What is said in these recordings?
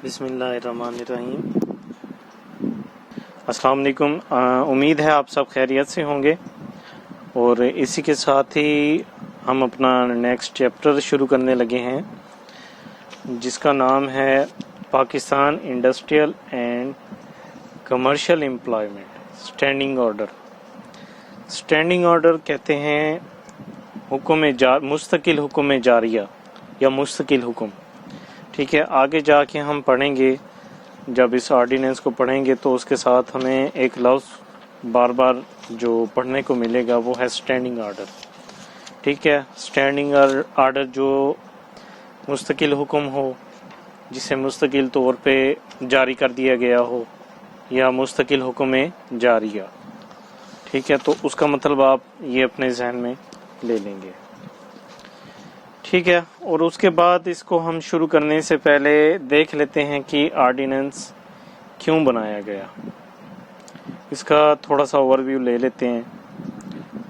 بسم اللہ الرحمن الرحیم۔ السلام علیکم۔ امید ہے آپ سب خیریت سے ہوں گے، اور اسی کے ساتھ ہی ہم اپنا نیکسٹ چیپٹر شروع کرنے لگے ہیں، جس کا نام ہے Pakistan industrial and commercial employment standing order. Standing order کہتے ہیں مستقل حکم جاریہ یا مستقل حکم، ٹھیک ہے۔ آگے جا کے ہم پڑھیں گے، جب اس آرڈیننس کو پڑھیں گے تو اس کے ساتھ ہمیں ایک لفظ بار بار جو پڑھنے کو ملے گا وہ ہے اسٹینڈنگ آرڈر، ٹھیک ہے۔ اسٹینڈنگ آرڈر جو مستقل حکم ہو، جسے مستقل طور پہ جاری کر دیا گیا ہو، یا مستقل حکم جاریہ، ٹھیک ہے، تو اس کا مطلب آپ یہ اپنے ذہن میں لے لیں گے، ٹھیک ہے۔ اور اس کے بعد اس کو ہم شروع کرنے سے پہلے دیکھ لیتے ہیں کہ آرڈیننس کیوں بنایا گیا، اس کا تھوڑا سا اوور ویو لے لیتے ہیں۔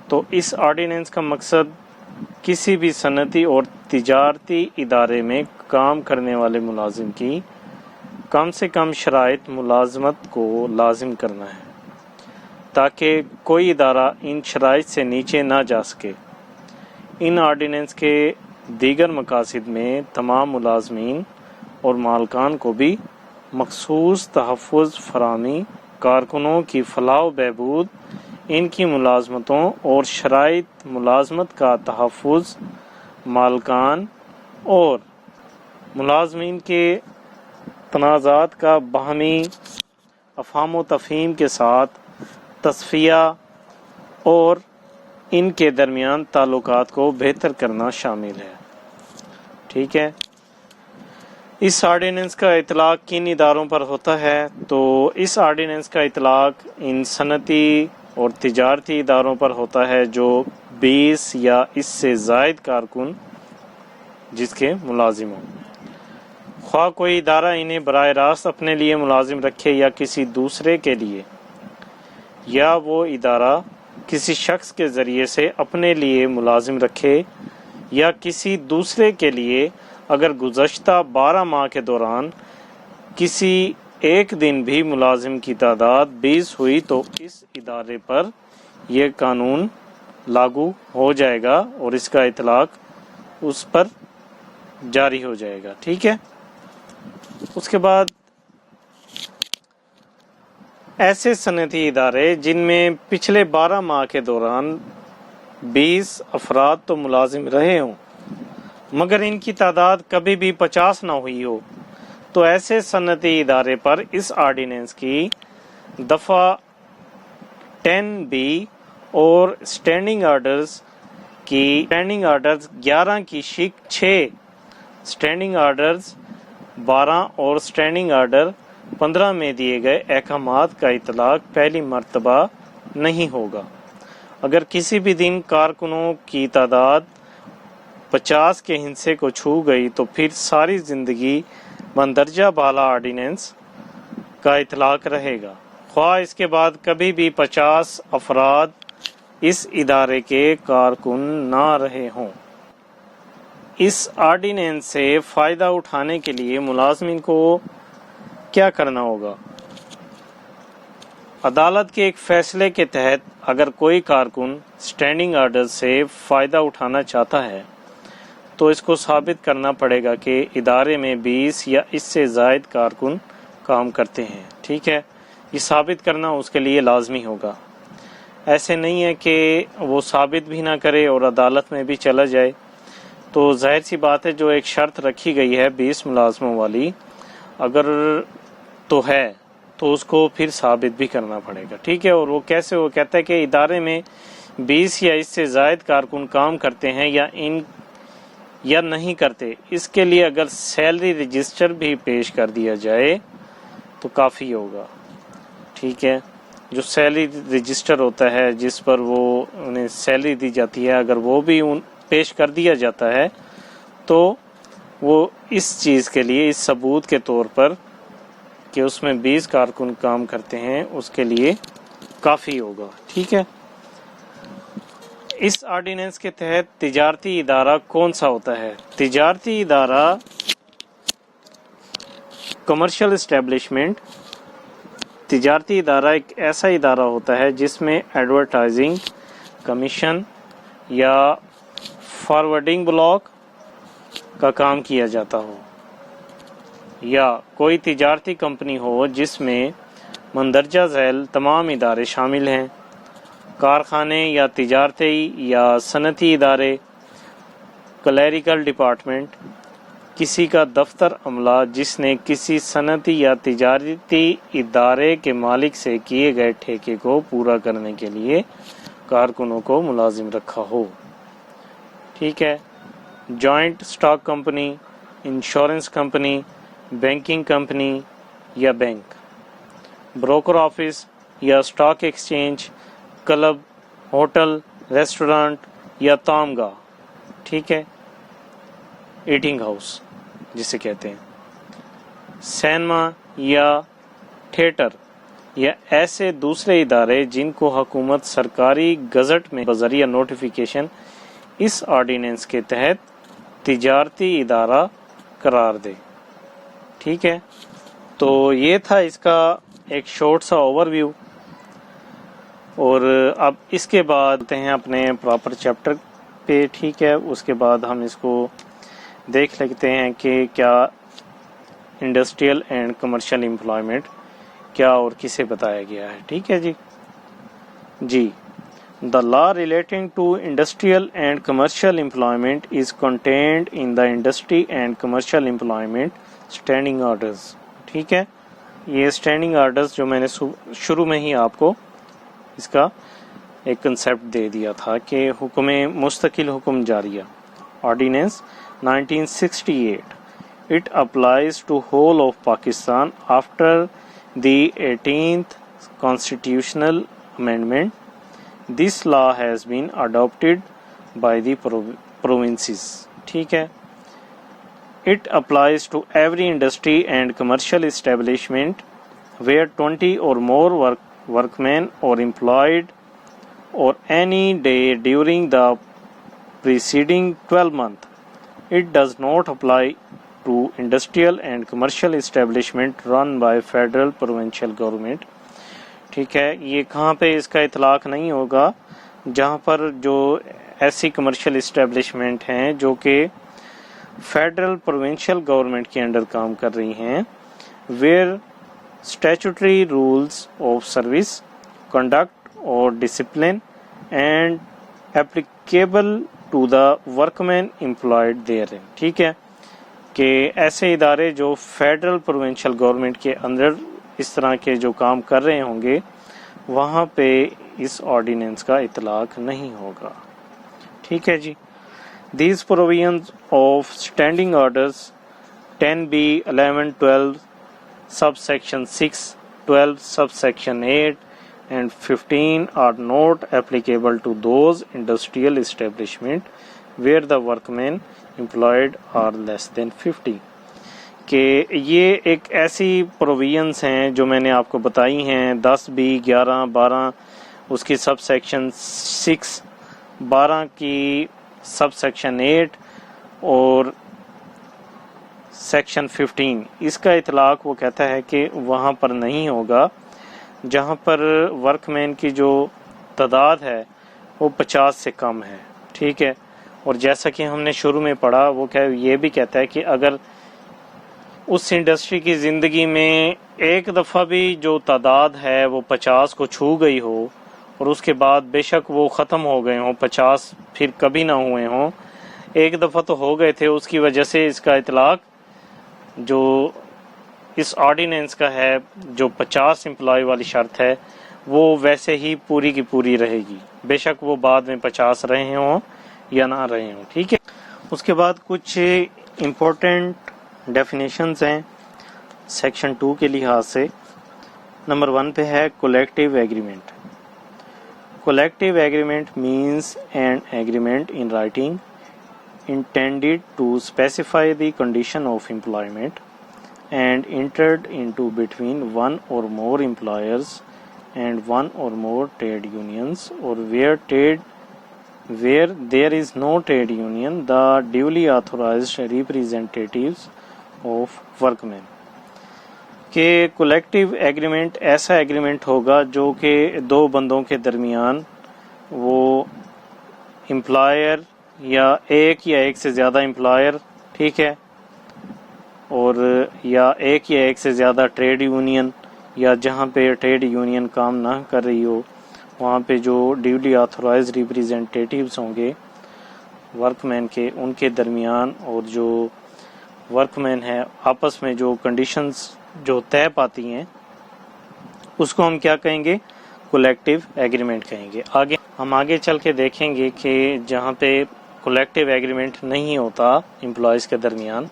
تو اس آرڈیننس کا مقصد کسی بھی صنعتی اور تجارتی ادارے میں کام کرنے والے ملازم کی کم سے کم شرائط ملازمت کو لازم کرنا ہے، تاکہ کوئی ادارہ ان شرائط سے نیچے نہ جا سکے۔ ان آرڈیننس کے دیگر مقاصد میں تمام ملازمین اور مالکان کو بھی مخصوص تحفظ فراہمی، کارکنوں کی فلاح و بہبود، ان کی ملازمتوں اور شرائط ملازمت کا تحفظ، مالکان اور ملازمین کے تنازعات کا باہمی افہام و تفہیم کے ساتھ تصفیہ اور ان کے درمیان تعلقات کو بہتر کرنا شامل ہے، ٹھیک ہے۔ اس آرڈیننس کا اطلاق کن اداروں پر ہوتا ہے؟ تو اس آرڈیننس کا اطلاق ان صنعتی اور تجارتی اداروں پر ہوتا ہے جو 20 یا اس سے زائد کارکن جس کے ملازم ہوں، خواہ کوئی ادارہ انہیں براہ راست اپنے لیے ملازم رکھے یا کسی دوسرے کے لیے، یا وہ ادارہ کسی شخص کے ذریعے سے اپنے لیے ملازم رکھے یا کسی دوسرے کے لیے۔ اگر گزشتہ 12 ماہ کے دوران کسی ایک دن بھی ملازم کی تعداد 20 ہوئی تو اس ادارے پر یہ قانون لاگو ہو جائے گا اور اس کا اطلاق اس پر جاری ہو جائے گا، ٹھیک ہے۔ اس کے بعد ایسے صنعتی ادارے جن میں پچھلے 12 ماہ کے دوران 20 افراد تو ملازم رہے ہوں مگر ان کی تعداد کبھی بھی 50 نہ ہوئی ہو، تو ایسے صنعتی ادارے پر اس آرڈیننس کی دفعہ 10B اور اسٹینڈنگ آرڈرز 11 کی شق 6، اسٹینڈنگ آرڈرز 12 اور اسٹینڈنگ آرڈر 15 میں دیے گئے احکامات کا اطلاق پہلی مرتبہ نہیں ہوگا۔ اگر کسی بھی دن کارکنوں کی تعداد 50 کے ہندسے کو چھو گئی تو پھر ساری زندگی مندرجہ بالا آرڈیننس کا اطلاق رہے گا، خواہ اس کے بعد کبھی بھی 50 افراد اس ادارے کے کارکن نہ رہے ہوں۔ اس آرڈیننس سے فائدہ اٹھانے کے لیے ملازمین کو کیا کرنا ہوگا؟ عدالت کے ایک فیصلے کے تحت اگر کوئی کارکن اسٹینڈنگ آرڈر سے فائدہ اٹھانا چاہتا ہے تو اس کو ثابت کرنا پڑے گا کہ ادارے میں 20 یا اس سے زائد کارکن کام کرتے ہیں، ٹھیک ہے۔ یہ ثابت کرنا اس کے لیے لازمی ہوگا۔ ایسے نہیں ہے کہ وہ ثابت بھی نہ کرے اور عدالت میں بھی چلا جائے، تو ظاہر سی بات ہے جو ایک شرط رکھی گئی ہے 20 ملازموں والی، اگر تو ہے تو اس کو پھر ثابت بھی کرنا پڑے گا، ٹھیک ہے۔ اور وہ کیسے؟ وہ کہتا ہے کہ ادارے میں 20 یا اس سے زائد کارکن کام کرتے ہیں یا نہیں کرتے، اس کے لیے اگر سیلری رجسٹر بھی پیش کر دیا جائے تو کافی ہوگا، ٹھیک ہے۔ جو سیلری رجسٹر ہوتا ہے جس پر وہ انہیں سیلری دی جاتی ہے، اگر وہ بھی پیش کر دیا جاتا ہے تو وہ اس چیز کے لیے، اس ثبوت کے طور پر کہ اس میں 20 کارکن کام کرتے ہیں، اس کے لیے کافی ہوگا، ٹھیک ہے۔ اس آرڈیننس کے تحت تجارتی ادارہ کون سا ہوتا ہے؟ تجارتی ادارہ کمرشل اسٹیبلشمنٹ، تجارتی ادارہ ایک ایسا ادارہ ہوتا ہے جس میں ایڈورٹائزنگ کمیشن یا فارورڈنگ بلاک کا کام کیا جاتا ہو، یا کوئی تجارتی کمپنی ہو جس میں مندرجہ ذیل تمام ادارے شامل ہیں، کارخانے یا تجارتی یا صنعتی ادارے، کلیریکل ڈپارٹمنٹ، کسی کا دفتر عملہ جس نے کسی صنعتی یا تجارتی ادارے کے مالک سے کیے گئے ٹھیکے کو پورا کرنے کے لیے کارکنوں کو ملازم رکھا ہو، ٹھیک ہے۔ Joint stock company, insurance company, banking company یا بینک، بروکر آفس یا stock exchange, club, hotel, restaurant یا طعام گاہ، ٹھیک ہے، ایٹنگ ہاؤس جسے کہتے ہیں، سینما یا تھیٹر یا ایسے دوسرے ادارے جن کو حکومت سرکاری گزٹ میں بذریعہ نوٹیفیکیشن اس آرڈیننس کے تحت تجارتی ادارہ قرار دے، ٹھیک ہے۔ تو یہ تھا اس کا ایک شارٹ سا اوور ویو، اور اب اس کے بعد آتے ہیں اپنے پراپر چیپٹر پہ، ٹھیک ہے۔ اس کے بعد ہم اس کو دیکھ لیتے ہیں کہ کیا انڈسٹریل اینڈ کمرشل امپلائمنٹ کیا اور کسے بتایا گیا ہے، ٹھیک ہے جی۔ The law relating to industrial and commercial employment is contained in the Industry and Commercial Employment Standing Orders، ٹھیک ہے۔ یہ اسٹینڈنگ آرڈرز جو میں نے شروع میں ہی آپ کو اس کا ایک کنسیپٹ دے دیا تھا کہ حکم مستقل حکم جاریہ ordinance 1968 it applies to whole of Pakistan after the 18th constitutional amendment. This law has been adopted by the provinces، ٹھیک ہے۔ It applies to every industry and commercial establishment where 20 or more workmen are employed or any day during the preceding 12 months. It does not apply to industrial and commercial establishment run by federal provincial government، ٹھیک ہے۔ یہ کہاں پہ اس کا اطلاق نہیں ہوگا؟ جہاں پر جو ایسی کمرشل اسٹیبلشمنٹ ہیں جو کہ فیڈرل پروونشل گورنمنٹ کے انڈر کام کر رہی ہیں، where statutory rules of service, conduct or discipline and applicable to the workmen employed there, ٹھیک ہے، کہ ایسے ادارے جو فیڈرل پروونشل گورنمنٹ کے اندر اس طرح کے جو کام کر رہے ہوں گے وہاں پہ اس آرڈیننس کا اطلاق نہیں ہوگا، ٹھیک ہے جی۔ These provisions of standing orders 10B, 11, 12, subsection 6, 12, subsection 8 and 15 are not applicable to those industrial establishment where the workmen employed are less than 50، کہ یہ ایک ایسی پروویژنس ہیں جو میں نے آپ کو بتائی ہیں 10B، 11، 12 اس کی سب سیکشن 6، 12 کی سب سیکشن 8 اور سیکشن 15، اس کا اطلاق وہ کہتا ہے کہ وہاں پر نہیں ہوگا جہاں پر ورک مین کی جو تعداد ہے وہ 50 سے کم ہے، ٹھیک ہے۔ اور جیسا کہ ہم نے شروع میں پڑھا وہ یہ بھی کہتا ہے کہ اگر اس انڈسٹری کی زندگی میں ایک دفعہ بھی جو تعداد ہے وہ 50 کو چھو گئی ہو اور اس کے بعد بے شک وہ ختم ہو گئے ہوں، 50 پھر کبھی نہ ہوئے ہوں، ایک دفعہ تو ہو گئے تھے، اس کی وجہ سے اس کا اطلاق جو اس آرڈیننس کا ہے جو 50 امپلائی والی شرط ہے وہ ویسے ہی پوری کی پوری رہے گی، بے شک وہ بعد میں 50 رہے ہوں یا نہ رہے ہوں، ٹھیک ہے۔ اس کے بعد کچھ امپورٹنٹ ڈیفینیشنز ہیں سیکشن 2 کے لحاظ سے۔ نمبر 1 پہ ہے collective agreement. Collective agreement means an agreement in writing intended to specify the condition of employment and entered into between one or more employers and one or more trade unions, or where there is no trade union, the duly authorized representatives of workmen. کہ collective agreement ایسا agreement ہوگا جو کہ دو بندوں کے درمیان وہ employer یا ایک سے زیادہ امپلائر، ٹھیک ہے، اور یا ایک سے زیادہ ٹریڈ یونین، یا جہاں پہ ٹریڈ یونین کام نہ کر رہی ہو وہاں پہ جو ڈیولی آتھورائز ریپریزنٹیٹیوز ہوں گے ورک مین کے، ان کے درمیان، اور جو ورک مین ہے آپس میں جو کنڈیشنز جو طے پاتی ہیں اس کو ہم کیا کہیں گے؟ کولیکٹیو ایگریمنٹ کہیں گے۔ ہم آگے چل کے دیکھیں گے کہ جہاں پہ کولیکٹیو ایگریمنٹ نہیں ہوتا امپلائیز کے درمیان،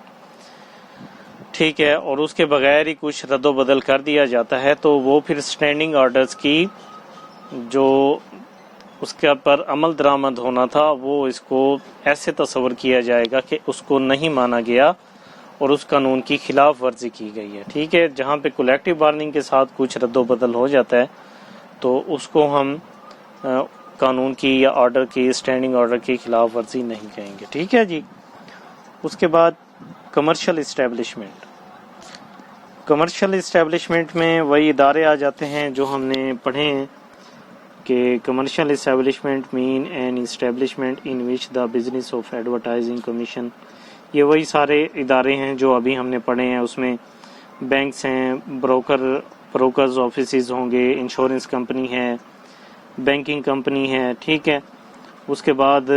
ٹھیک ہے، اور اس کے بغیر ہی کچھ رد و بدل کر دیا جاتا ہے، تو وہ پھر اسٹینڈنگ آرڈرز کی جو اس کے پر عمل درآمد ہونا تھا وہ اس کو ایسے تصور کیا جائے گا کہ اس کو نہیں مانا گیا اور اس قانون کی خلاف ورزی کی گئی ہے، ٹھیک ہے۔ جہاں پہ کولیکٹیو بارگیننگ کے ساتھ کچھ رد و بدل ہو جاتا ہے تو اس کو ہم قانون کی یا آرڈر کی، اسٹینڈنگ آرڈر کی خلاف ورزی نہیں کہیں گے، ٹھیک ہے جی۔ اس کے بعد کمرشل اسٹیبلشمنٹ۔ کمرشل اسٹیبلشمنٹ میں وہی ادارے آ جاتے ہیں جو ہم نے پڑھے ہیں کہ commercial establishment means an establishment in which the business of advertising commission, یہ وہی سارے ادارے ہیں جو ابھی ہم نے پڑھے ہیں۔ اس میں بینکس ہیں، بروکرز آفیسز ہوں گے، انشورنس کمپنی ہے، بینکنگ کمپنی ہے، ٹھیک ہے۔ اس کے بعد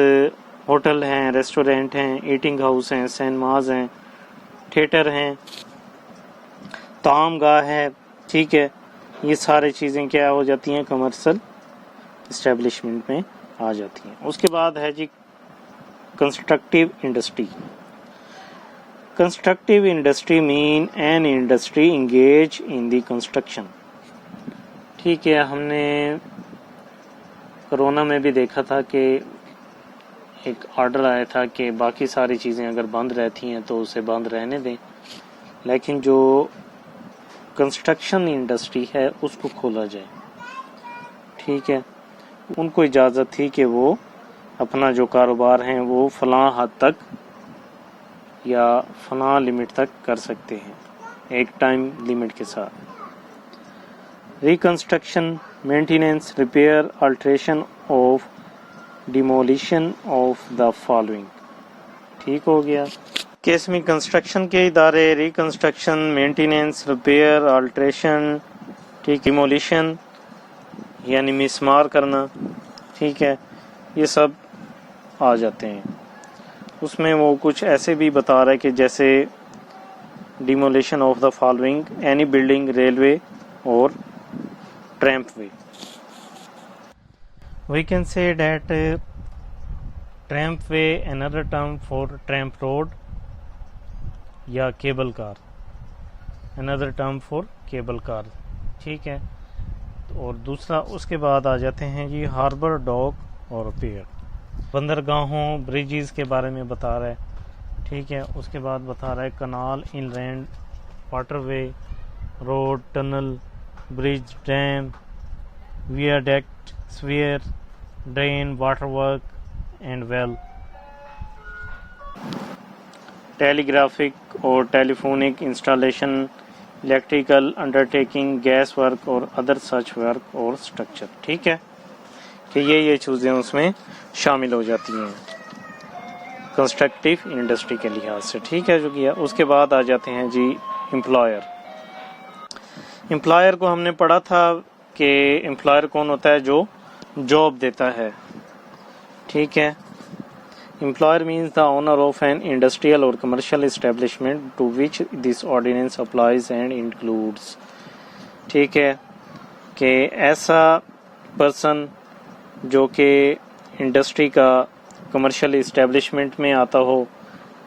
ہوٹل ہیں، ریسٹورینٹ ہیں، ایٹنگ ہاؤس ہیں، سینماز ہیں، تھیٹر ہیں، طعام گاہ ہے، ٹھیک ہے۔ یہ سارے چیزیں کیا ہو جاتی ہیں؟ کمرشل اسٹیبلشمنٹ میں آ جاتی ہیں۔ اس کے بعد ہے جی constructive industry. Constructive industry means an industry engaged in the construction, ٹھیک ہے۔ ہم نے کرونا میں بھی دیکھا تھا کہ ایک آرڈر آیا تھا کہ باقی ساری چیزیں اگر بند رہتی ہیں تو اسے بند رہنے دیں، لیکن جو کنسٹرکشن انڈسٹری ہے اس کو کھولا جائے، ٹھیک ہے۔ ان کو اجازت تھی کہ وہ اپنا جو کاروبار ہیں وہ فلاں حد تک یا فلاں لمٹ تک کر سکتے ہیں، ایک ٹائم لمٹ کے ساتھ۔ Reconstruction, maintenance, repair, alteration of, demolition of the following, ٹھیک ہو گیا کہ اس میں کنسٹرکشن کے ادارے، ریکنسٹرکشن، مینٹیننس، ریپیئر، آلٹریشن، ٹھیک، ڈیمولیشن یعنی مسمار کرنا، ٹھیک ہے، یہ سب آ جاتے ہیں۔ اس میں وہ کچھ ایسے بھی بتا رہا ہے کہ جیسے demolition of the following any building, railway اور ٹریمپ وے۔ We can say that tramp way, another term for tramp road یا cable car, another term for cable car, ٹھیک ہے۔ اور دوسرا اس کے بعد آ جاتے ہیں جی ہاربر، ڈاک اور پیئر، بندرگاہوں، بریجز کے بارے میں بتا رہا ہے، ٹھیک ہے۔ اس کے بعد بتا رہا ہے canal, inland waterway, road, tunnel, bridge, dam, viaduct, sewer, drain, water work and well, telegraphic or telephonic installation, electrical undertaking, gas work or other such work or structure, ٹھیک ہے، کہ یہ چیزیں اس میں شامل ہو جاتی ہیں constructive industry کے لحاظ سے، ٹھیک ہے جو کیا۔ اس کے بعد آ جاتے ہیں جی امپلائر۔ امپلائر کو ہم نے پڑھا تھا کہ امپلائر کون ہوتا ہے؟ جو جاب دیتا ہے، ٹھیک ہے۔ Employer means the owner of an industrial or commercial establishment to which this ordinance applies and includes, ٹھیک ہے، کہ ایسا پرسن جو کہ انڈسٹری کا کمرشل اسٹیبلشمنٹ میں آتا ہو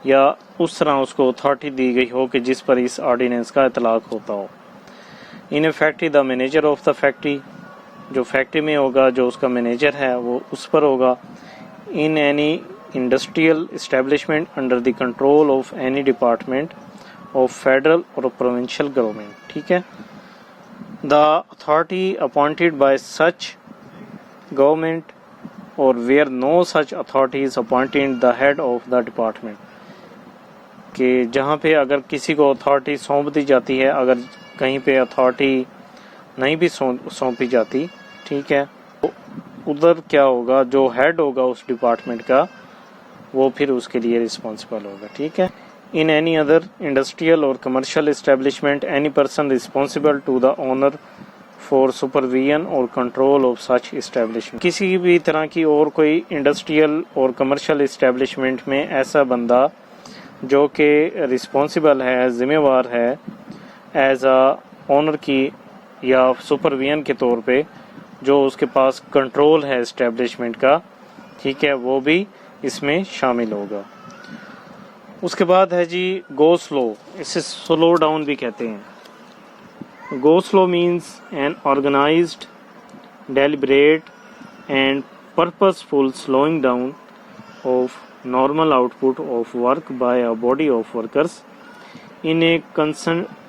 یا اس طرح اس کو اتھارٹی دی گئی ہو کہ جس پر اس آرڈیننس کا اطلاق ہوتا ہو۔ In factory the manager of the factory, جو فیکٹری میں ہوگا جو اس کا مینیجر ہے وہ اس پر ہوگا۔ In any industrial establishment under the control of any department of federal or provincial government, ٹھیک ہے۔ The authority appointed by such government or where no such authority is appointed the head of the department, کہ جہاں پہ اگر کسی کو authority سونپ دی جاتی ہے، اگر کہیں پہ اتھارٹی نہیں بھی سونپی جاتی، ٹھیک ہے، ادھر کیا ہوگا، جو ہیڈ ہوگا اس ڈپارٹمنٹ کا وہ پھر اس کے لیے رسپانسبل ہوگا، ٹھیک ہے۔ In any other industrial or commercial establishment, any person responsible to the owner for supervision or control of such establishment. کسی بھی طرح کی اور کوئی انڈسٹریل اور کمرشل اسٹیبلشمنٹ میں ایسا بندہ جو کہ رسپانسبل ہے، ذمہ وار ہے ایز اے اونر کی یا سپرویژن کے طور پہ، جو اس کے پاس کنٹرول ہے اسٹیبلشمنٹ کا، ٹھیک ہے، وہ بھی اس میں شامل ہوگا۔ اس کے بعد ہے جی گو سلو، اسے سلو ڈاؤن بھی کہتے ہیں۔ Go slow means an organised deliberate and purposeful slowing down of normal output of work by a body of workers in a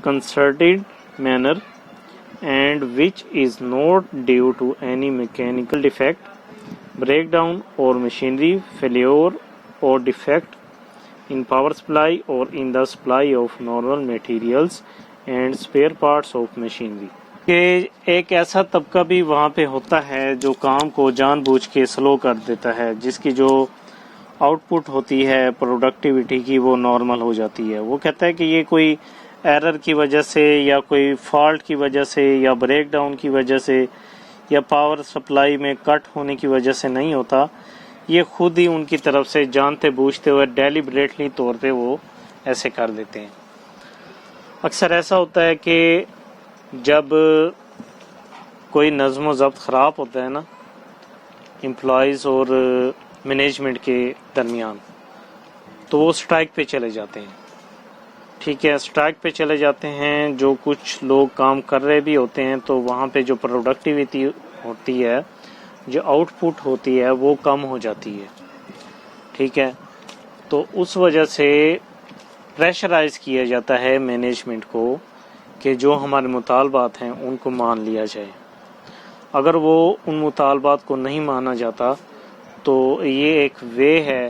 concerted manner and which is not due to any mechanical defect, breakdown or machinery failure or defect in power supply or in the supply of normal materials and spare parts of machinery. کہ ایک ایسا طبقہ بھی وہاں پہ ہوتا ہے جو کام کو جان بوجھ کے سلو کر دیتا ہے، جس کی جو آؤٹ پٹ ہوتی ہے پروڈکٹیوٹی کی وہ نارمل ہو جاتی ہے۔ وہ کہتا ہے کہ یہ کوئی ایرر کی وجہ سے یا کوئی فالٹ کی وجہ سے یا بریک ڈاؤن کی وجہ سے یا پاور سپلائی میں کٹ ہونے کی وجہ سے نہیں ہوتا، یہ خود ہی ان کی طرف سے جانتے بوجھتے ہوئے ڈیلیبریٹلی طور پہ وہ ایسے کر دیتے ہیں۔ اکثر ایسا ہوتا ہے کہ جب کوئی نظم و ضبط خراب ہوتا ہے نا امپلائیز اور مینجمنٹ کے درمیان، تو وہ سٹرائک پہ چلے جاتے ہیں، ٹھیک ہے، سٹرائک پہ چلے جاتے ہیں۔ جو کچھ لوگ کام کر رہے بھی ہوتے ہیں تو وہاں پہ جو پروڈکٹیوٹی ہوتی ہے، جو آؤٹ پٹ ہوتی ہے وہ کم ہو جاتی ہے، ٹھیک ہے، تو اس وجہ سے پریشرائز کیا جاتا ہے مینجمنٹ کو کہ جو ہمارے مطالبات ہیں ان کو مان لیا جائے۔ اگر وہ ان مطالبات کو نہیں مانا جاتا تو یہ ایک وے ہے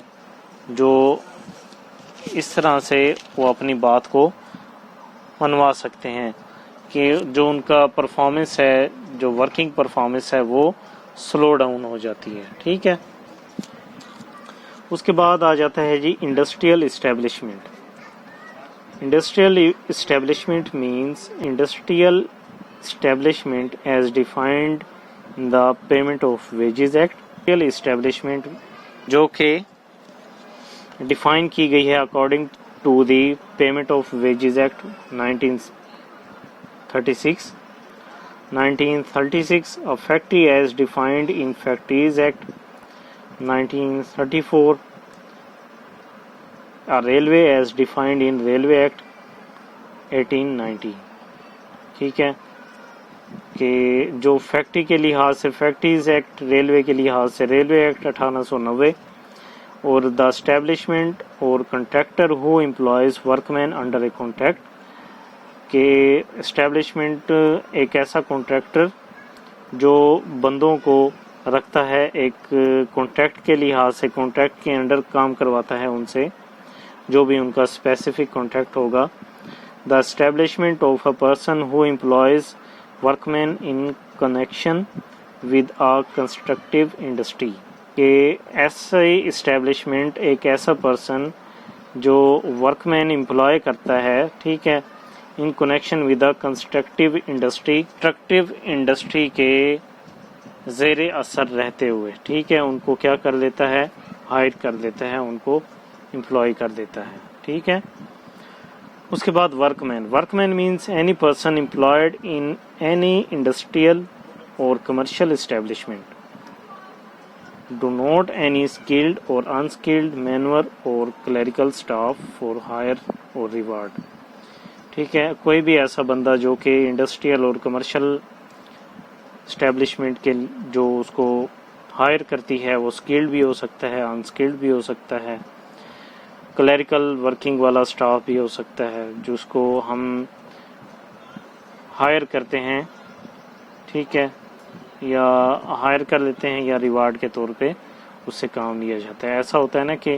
جو اس طرح سے وہ اپنی بات کو منوا سکتے ہیں کہ جو ان کا پرفارمنس ہے، جو ورکنگ پرفارمنس ہے وہ سلو ڈاؤن ہو جاتی ہے، ٹھیک ہے۔ اس کے بعد آ جاتا ہے جی industrial establishment. Industrial establishment means industrial establishment as defined in the payment of wages act. Establishment جو کہ ڈیفائن کی گئی ہے according to the payment of wages act 1936 a factory as defined in Factories Act 1934, a railway as defined in Railway Act 1890، ٹھیک ہے، کہ جو factory کے لحاظ سے فیکٹریز ایکٹ، ریلوے کے لحاظ سے ریلوے ایکٹ 1890، اور دا اسٹیبلشمنٹ اور contractor who employs workmen under a contract, کہ اسٹیبلشمنٹ ایک ایسا کانٹریکٹر جو بندوں کو رکھتا ہے ایک کانٹریکٹ کے لحاظ سے، کانٹریکٹ کے انڈر کام کرواتا ہے ان سے، جو بھی ان کا اسپیسیفک کانٹریکٹ ہوگا۔ The establishment of a person who employs workmen in connection with a constructive industry، کہ ایسا اسٹیبلشمنٹ ایک ایسا پرسن جو ورک مین امپلائی کرتا ہے، ٹھیک ہے، in connection with a constructive industry, constructive industry کے زیر اثر رہتے ہوئے، ٹھیک ہے، ان کو کیا کر لیتا ہے، ہائر کر دیتا ہے، ان کو امپلائی کر دیتا ہے، ٹھیک ہے۔ اس کے بعد workman means any person employed in any industrial or commercial establishment, do not any skilled or unskilled manual or clerical staff for hire or reward, ٹھیک ہے، کوئی بھی ایسا بندہ جو کہ انڈسٹریل اور کمرشل اسٹیبلشمنٹ کے جو اس کو ہائر کرتی ہے وہ اسکلڈ بھی ہو سکتا ہے، انسکلڈ بھی ہو سکتا ہے، کلیریکل ورکنگ والا اسٹاف بھی ہو سکتا ہے، جس کو ہم ہائر کرتے ہیں، ٹھیک ہے، یا ہائر کر لیتے ہیں یا ریوارڈ کے طور پہ اس سے کام لیا جاتا ہے۔ ایسا ہوتا ہے نا کہ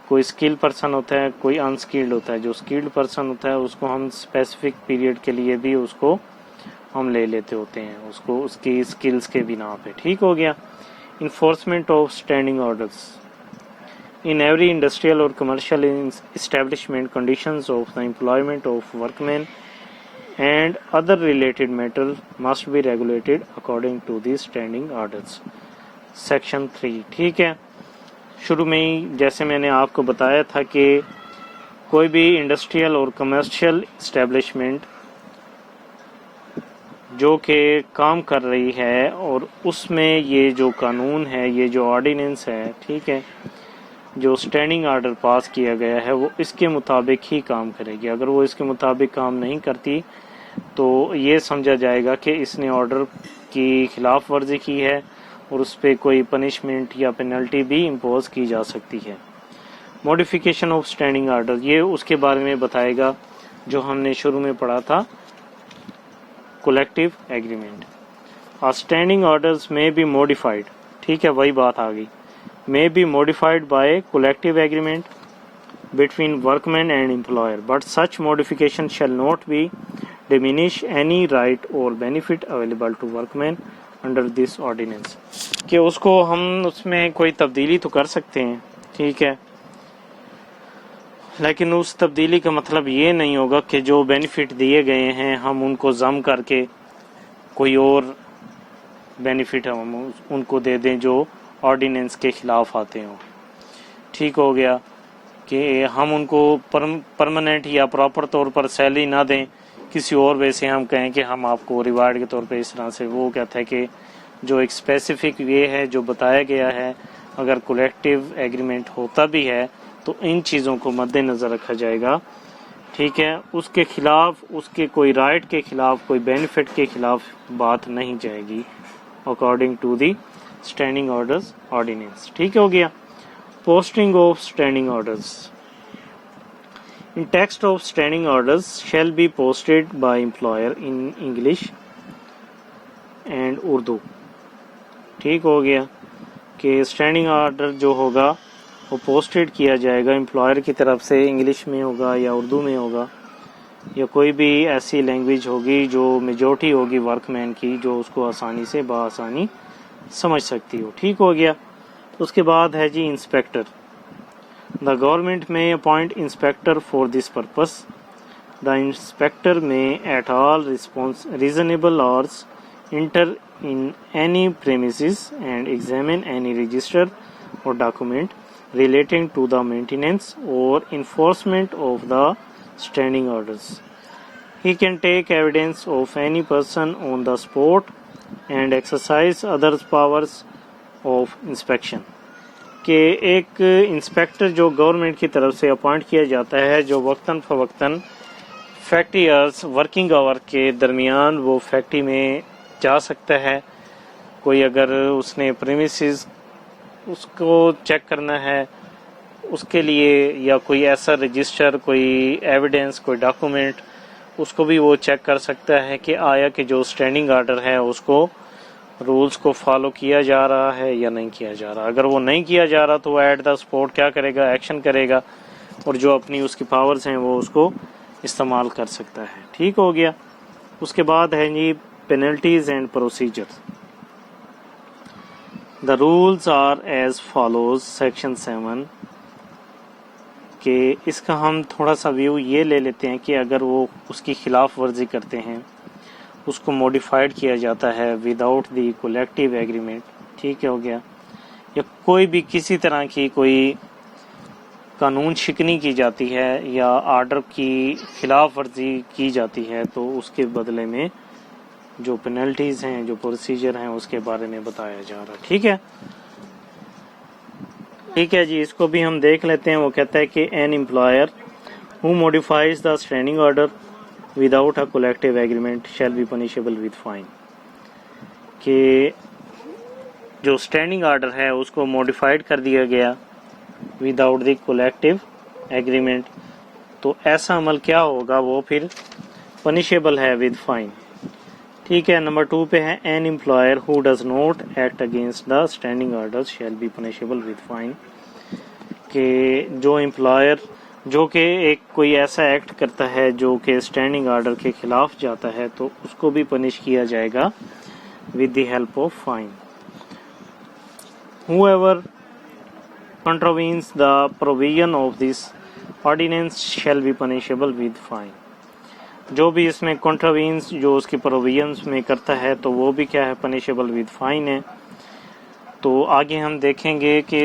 کوئی اسکل پرسن ہوتا ہے، کوئی انسکلڈ ہوتا ہے. جو اسکلڈ پرسن ہوتا ہے اس کو ہم اسپیسیفک پیریڈ کے لیے بھی اس کو ہم لے لیتے ہوتے ہیں، اس کو اس کی اسکلز کے بنا پہ. ٹھیک ہو گیا. Enforcement of standing orders. In every industrial or commercial establishment, conditions of the employment of workmen and other related matters must be regulated according to these standing orders. Section 3. ٹھیک ہے. شروع میں ہی جیسے میں نے آپ کو بتایا تھا کہ کوئی بھی انڈسٹریل اور کمرشل اسٹیبلشمنٹ جو کہ کام کر رہی ہے اور اس میں یہ جو قانون ہے، یہ جو آرڈیننس ہے، ٹھیک ہے، جو اسٹینڈنگ آرڈر پاس کیا گیا ہے وہ اس کے مطابق ہی کام کرے گی. اگر وہ اس کے مطابق کام نہیں کرتی تو یہ سمجھا جائے گا کہ اس نے آرڈر کی خلاف ورزی کی ہے اور اس پہ کوئی پنشمنٹ یا پینلٹی بھی امپوز کی جا سکتی ہے. موڈیفیکیشن آف اسٹینڈنگ آرڈر، یہ اس کے بارے میں بتائے گا جو ہم نے شروع میں پڑھا تھا، کولیکٹیو ایگریمنٹ. اسٹینڈنگ آرڈرز میں بی موڈیفائڈ. ٹھیک ہے، وہی بات آ گئی. may be modified by collective agreement between workmen and employer, but such modification shall not be diminish any right or benefit available to workmen under this ordinance. کہ اس کو ہم اس میں کوئی تبدیلی تو کر سکتے ہیں، ٹھیک ہے، لیکن اس تبدیلی کا مطلب یہ نہیں ہوگا کہ جو بینیفٹ دیے گئے ہیں ہم ان کو ضم کر کے کوئی اور بینیفٹ ہم ان کو دے دیں جو آرڈیننس کے خلاف آتے ہوں. ٹھیک ہو گیا. کہ ہم ان کو پرماننٹ یا پراپر طور پر سیلری نہ دیں، کسی اور وے سے ہم کہیں کہ ہم آپ کو ریوارڈ کے طور پہ اس طرح سے. وہ کہتا ہے کہ جو ایک اسپیسیفک وے ہے جو بتایا گیا ہے، اگر کولیکٹیو ایگریمنٹ ہوتا بھی ہے تو ان چیزوں کو مد نظر رکھا جائے گا. ٹھیک ہے، اس کے خلاف، اس کے کوئی رائٹ کے خلاف، کوئی بینیفٹ کے خلاف بات نہیں جائے گی according to the standing orders ordinance. ٹھیک ہو گیا. Posting of standing orders. In text of standing orders shall be posted by employer in English and Urdu. ٹھیک ہو گیا کہ اسٹینڈنگ آرڈر جو ہوگا وہ پوسٹڈ کیا جائے گا امپلائر کی طرف سے، انگلش میں ہوگا یا اردو میں ہوگا یا کوئی بھی ایسی لینگویج ہوگی جو میجورٹی ہوگی ورک مین کی، جو اس کو آسانی سے بآسانی سمجھ سکتی ہو. ٹھیک ہو گیا. اس کے بعد ہے جی inspector. The government may appoint inspector for this purpose. The inspector may at all reasonable hours enter in any premises and examine any register or document relating to the maintenance or enforcement of the standing orders. He can take evidence of any person on the spot and exercise others powers of inspection. کہ ایک inspector جو government کی طرف سے appoint کیا جاتا ہے، جو وقتاً فوقتاً فیکٹری آورس، ورکنگ آور کے درمیان وہ فیکٹری میں جا سکتا ہے. کوئی اگر اس نے پریمیسز اس کو چیک کرنا ہے اس کے لیے، یا کوئی ایسا رجسٹر، کوئی ایویڈینس، کوئی ڈاکومنٹ، اس کو بھی وہ چیک کر سکتا ہے کہ آیا کہ جو اسٹینڈنگ آرڈر ہے اس کو رولز کو فالو کیا جا رہا ہے یا نہیں کیا جا رہا. اگر وہ نہیں کیا جا رہا تو وہ ایٹ دا اسپاٹ کیا کرے گا، ایکشن کرے گا، اور جو اپنی اس کی پاورز ہیں وہ اس کو استعمال کر سکتا ہے. ٹھیک ہو گیا. اس کے بعد ہے جی penalties and procedure. The rules are as follows. Section 7 کہ اس کا ہم تھوڑا سا ویو یہ لے لیتے ہیں کہ اگر وہ اس کی خلاف ورزی کرتے ہیں اس کو موڈیفائڈ کیا جاتا ہے وداؤٹ دی کولیکٹیو ایگریمنٹ. ٹھیک ہو گیا. یا کوئی بھی کسی طرح کی کوئی قانون شکنی کی جاتی ہے یا آرڈر کی خلاف ورزی کی جاتی ہے تو اس کے بدلے میں جو پینلٹیز ہیں، جو پروسیجر ہیں، اس کے بارے میں بتایا جا رہا. ٹھیک ہے. ٹھیک ہے جی. اس کو بھی ہم دیکھ لیتے ہیں. وہ کہتا ہے کہ an employer who modifies the standing order without a collective agreement shall be punishable with fine. کہ جو اسٹینڈنگ آرڈر ہے اس کو موڈیفائڈ کر دیا گیا وداؤٹ دی کولیکٹیو ایگریمنٹ، تو ایسا عمل کیا ہوگا، وہ پھر پنشیبل ہے ود فائن. ٹھیک ہے. نمبر 2 پہ ہے an employer who does not act against the standing orders shall be punishable with fine. کہ جو امپلائر جو کہ ایک کوئی ایسا ایکٹ کرتا ہے جو کہ اسٹینڈنگ آرڈر کے خلاف جاتا ہے تو اس کو بھی پنش کیا جائے گا with the help of fine. Whoever contravenes the provision of this ordinance shall be punishable with fine. جو بھی اس میں کنٹراوینس جو اس کی پروویژنس میں کرتا ہے تو وہ بھی کیا ہے پنشیبل ود فائن ہے. تو آگے ہم دیکھیں گے کہ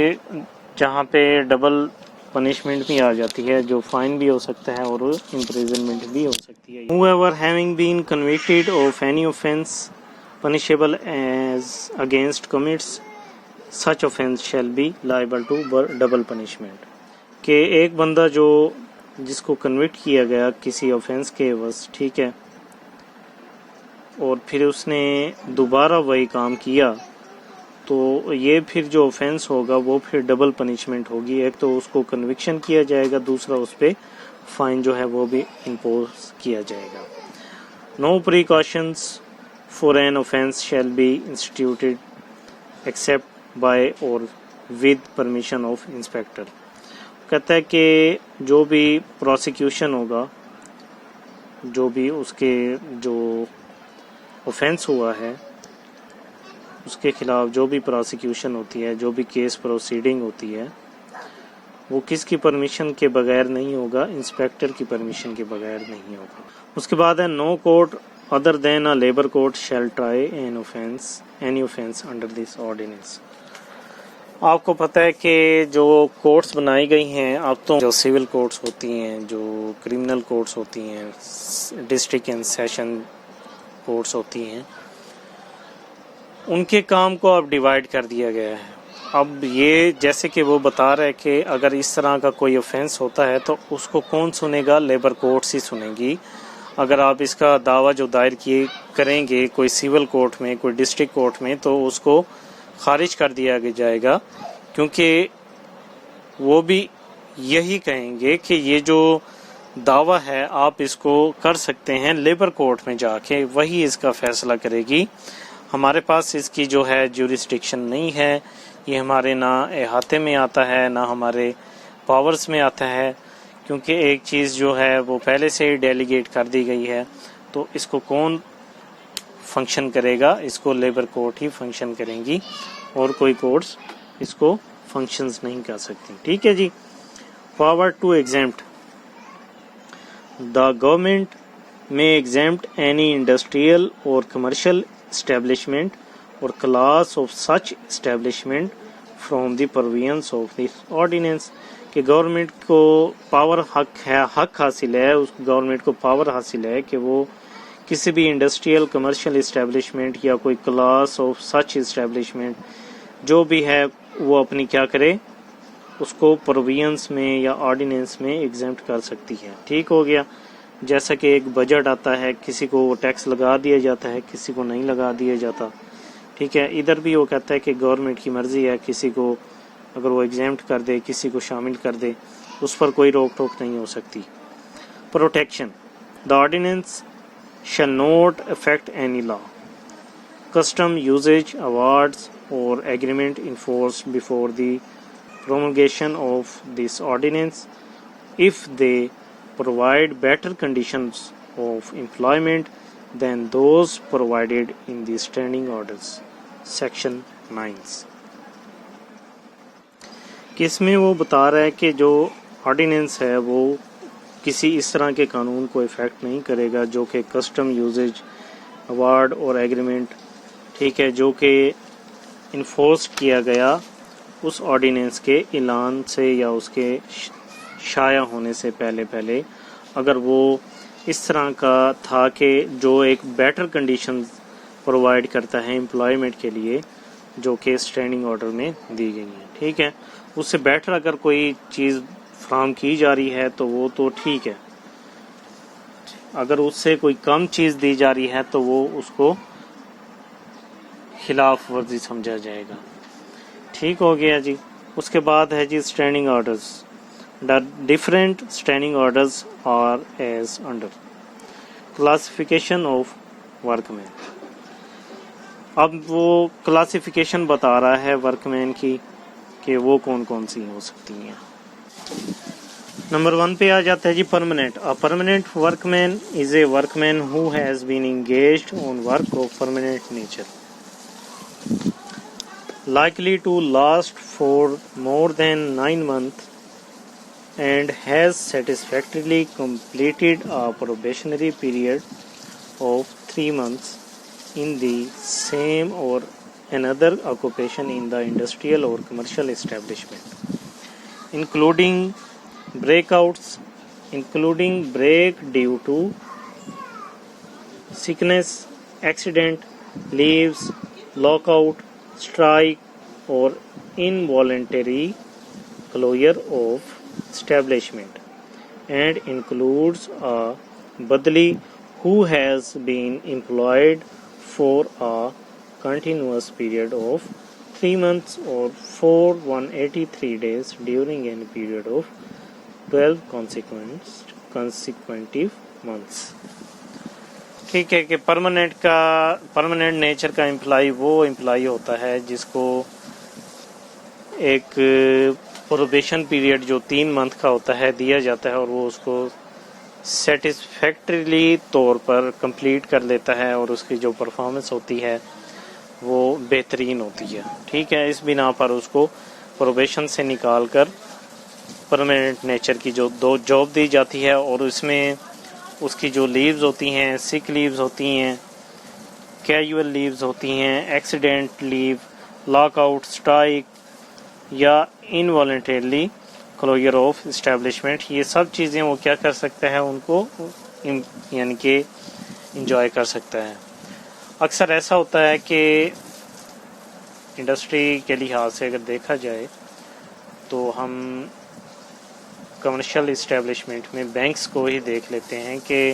جہاں پہ ڈبل پنشمنٹ بھی آ جاتی ہے جو فائن بھی ہو سکتا ہے اور امپریزنمنٹ بھی ہو سکتی ہے. Whoever having been convicted of any offence punishable as against commits such offence shall be liable to double punishment. کہ ایک بندہ جو جس کو کنوکٹ کیا گیا کسی آفینس کے عوض، ٹھیک ہے، اور پھر اس نے دوبارہ وہی کام کیا تو یہ پھر جو آفینس ہوگا وہ پھر ڈبل پنشمنٹ ہوگی. ایک تو اس کو کنوکشن کیا جائے گا، دوسرا اس پہ فائن جو ہے وہ بھی امپوز کیا جائے گا. No precautions for an offence shall be instituted except by or with permission of inspector. کہتا ہے کہ جو بھی پروسیکیوشن ہوگا، جو بھی اس کے جو offense ہوا ہے اس کے خلاف جو بھی پروسیکیوشن ہوتی ہے، جو بھی کیس پروسیڈنگ ہوتی ہے، وہ کس کی پرمیشن کے بغیر نہیں ہوگا، انسپیکٹر کی پرمیشن کے بغیر نہیں ہوگا. اس کے بعد ہے نو court other than a labor court shall try any offence under this ordinance. آپ کو پتہ ہے کہ جو کورٹس بنائی گئی ہیں اب تو جو سول کورٹس ہوتی ہیں، جو کرمنل کورٹس ہوتی ہیں، ڈسٹرکٹ اینڈ سیشن کورٹس ہوتی ہیں، ان کے کام کو اب ڈیوائیڈ کر دیا گیا ہے. اب یہ جیسے کہ وہ بتا رہے کہ اگر اس طرح کا کوئی offense ہوتا ہے تو اس کو کون سنے گا، لیبر کورٹس ہی سنیں گی. اگر آپ اس کا دعویٰ جو دائر کیے کریں گے کوئی سول کورٹ میں، کوئی ڈسٹرکٹ کورٹ میں، تو اس کو خارج کر دیا جائے گا، کیونکہ وہ بھی یہی کہیں گے کہ یہ جو دعویٰ ہے آپ اس کو کر سکتے ہیں لیبر کورٹ میں جا کے، وہی اس کا فیصلہ کرے گی. ہمارے پاس اس کی جو ہے جیورسڈکشن نہیں ہے، یہ ہمارے نہ احاطے میں آتا ہے نہ ہمارے پاورز میں آتا ہے، کیونکہ ایک چیز جو ہے وہ پہلے سے ہی ڈیلیگیٹ کر دی گئی ہے. تو اس کو کون فنکشن کرے گا؟ اس کو لیبر کورٹ ہی فنکشن کریں گی اور کوئی کورٹس اس کو فنکشنز نہیں کر سکتی. ٹھیک ہے جی. Power to exempt. The government may exempt any industrial or commercial establishment or class of such establishment from the provisions of this ordinance. کہ گورنمنٹ کو پاور حق حاصل ہے، اس گورنمنٹ کو پاور حاصل ہے کہ وہ کسی بھی انڈسٹریل کمرشل اسٹیبلشمنٹ یا کوئی کلاس آف سچ اسٹیبلشمنٹ جو بھی ہے وہ اپنی کیا کرے، اس کو پروویژنس میں یا آرڈیننس میں ایگزیمپٹ کر سکتی ہے. ٹھیک ہو گیا. جیسا کہ ایک بجٹ آتا ہے، کسی کو وہ ٹیکس لگا دیا جاتا ہے، کسی کو نہیں لگا دیا جاتا. ٹھیک ہے. ادھر بھی وہ کہتا ہے کہ گورنمنٹ کی مرضی ہے، کسی کو اگر وہ ایگزیمپٹ کر دے، کسی کو شامل کر دے، اس پر کوئی روک ٹوک نہیں ہو سکتی. Protection. The ordinance shall not affect any law, custom, usage, awards or agreement enforced before the promulgation of this ordinance if they provide better conditions of employment than those provided in the standing orders. Section 9. اس میں وہ بتا رہا ہے کہ جو ordinance ہے وہ کسی اس طرح کے قانون کو افیکٹ نہیں کرے گا جو کہ کسٹم، یوزیج، اوارڈ اور ایگریمنٹ، ٹھیک ہے، جو کہ انفورس کیا گیا اس آرڈیننس کے اعلان سے یا اس کے شائع ہونے سے پہلے اگر وہ اس طرح کا تھا کہ جو ایک بیٹر کنڈیشن پرووائڈ کرتا ہے امپلائمنٹ کے لیے جو کہ اسٹینڈنگ آرڈر میں دی گئی ہیں. ٹھیک ہے. اس سے بیٹر اگر کوئی چیز فراہم کی جا رہی ہے تو وہ تو ٹھیک ہے، اگر اس سے کوئی کم چیز دی جا رہی ہے تو وہ اس کو خلاف ورزی سمجھا جائے گا. ٹھیک ہو گیا جی. اس کے بعد ہے جی standing orders. The different standing orders are as under. Classification of workman. اب وہ کلاسیفیکیشن بتا رہا ہے ورک مین کی کہ وہ کون کون سی ہو سکتی ہیں. نمبر 1 پہ آ جاتا ہے جی permanent. Permanent workman is a workman who has been engaged on work of permanent nature likely to last for more than 9 months and has satisfactorily completed a probationary period of 3 months in the same or another occupation in the industrial or commercial establishment, including break due to sickness, accident, leaves, lockout, strike or involuntary closure of establishment, and includes a badali who has been employed for a continuous period of 3 months or for 183 days during a period of 12 consecutive months. ٹھیک ہے کہ permanent nature کا employee وہ employee ہوتا ہے جس کو ایک پروبیشن پیریڈ جو 3 منتھ کا ہوتا ہے دیا جاتا ہے اور وہ اس کو سیٹسفیکٹریلی طور پر کمپلیٹ کر لیتا ہے اور اس کی جو پرفارمنس ہوتی ہے وہ بہترین ہوتی ہے. ٹھیک ہے, اس بنا پر اس کو پروبیشن سے نکال کر پرماننٹ نیچر کی جو جاب دی جاتی ہے اور اس میں اس کی جو لیوز ہوتی ہیں, سک لیوز ہوتی ہیں, کیجول لیوز ہوتی ہیں, ایکسیڈنٹ لیو, لاک آؤٹ, اسٹرائک یا انوالنٹریلی کلوجر آف اسٹیبلشمنٹ, یہ سب چیزیں وہ کیا کر سکتا ہے, ان کو یعنی کہ انجوائے کر سکتا ہے. اکثر ایسا ہوتا ہے کہ انڈسٹری کے لحاظ سے اگر دیکھا جائے تو ہم کمرشل اسٹیبلشمنٹ میں بینکس کو ہی دیکھ لیتے ہیں کہ